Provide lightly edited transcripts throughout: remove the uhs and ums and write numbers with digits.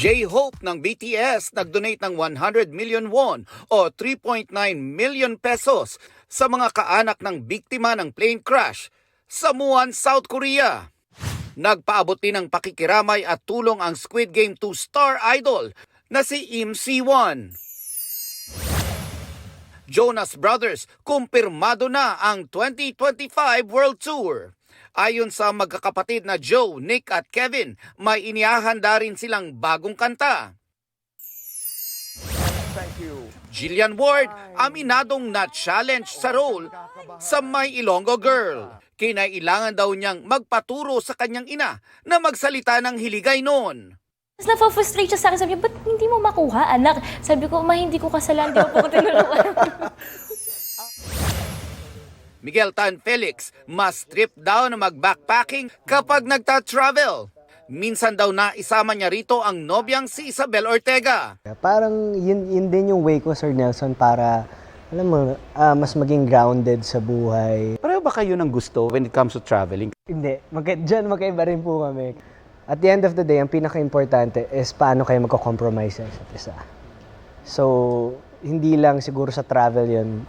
J-Hope ng BTS nag-donate ng 100 million won o 3.9 million pesos sa mga kaanak ng biktima ng plane crash sa Muan, South Korea. Nagpaabot din ng pakikiramay at tulong ang Squid Game 2 star idol na si Im Si-won. Jonas Brothers kumpirmado na ang 2025 World Tour. Ayon sa magkakapatid na Joe, Nick at Kevin, may inihahanda rin silang bagong kanta. Thank you. Jillian Ward, aminadong na-challenge sa role sa My Ilonggo Girl. Kinailangan daw niyang magpaturo sa kanyang ina na magsalita ng hiligay noon. Tapos na-frustrate siya sa akin, sabi niya, ba't hindi mo makuha, anak? Sabi ko, ma, hindi ko kasalan, di mo po ko tinuruan. Miguel Tan Felix, mas trip daw na mag-backpacking kapag nagta-travel. Minsan daw na isama niya rito ang nobyang si Isabel Ortega. Parang yun din yung way ko, Sir Nelson, para alam mo, mas maging grounded sa buhay. Pareho ba kayo ng gusto when it comes to traveling? Hindi, dyan magkaiba rin po kami. At the end of the day, ang pinaka-importante is paano kayo magko-compromise sa isa't isa. So, hindi lang siguro sa travel yun,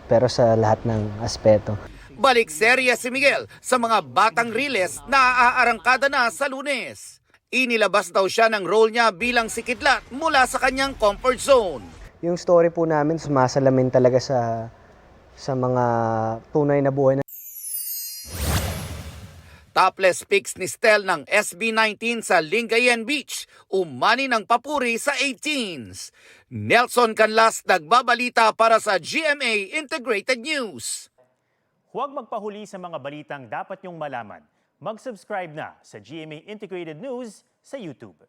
pero sa lahat ng aspeto. Balik serya si Miguel sa mga batang riles na aaarangkada na sa Lunes. Inilabas daw siya ng role niya bilang si Kidlat mula sa kanyang comfort zone. Yung story po namin, sumasalamin talaga sa mga tunay na buhay. Topless pics ni Stel ng SB19 sa Lingayen Beach, umani ng papuri sa 18s. Nelson Canlas nagbabalita para sa GMA Integrated News. Huwag magpahuli sa mga balitang dapat niyong malaman. Mag-subscribe na sa GMA Integrated News sa YouTube.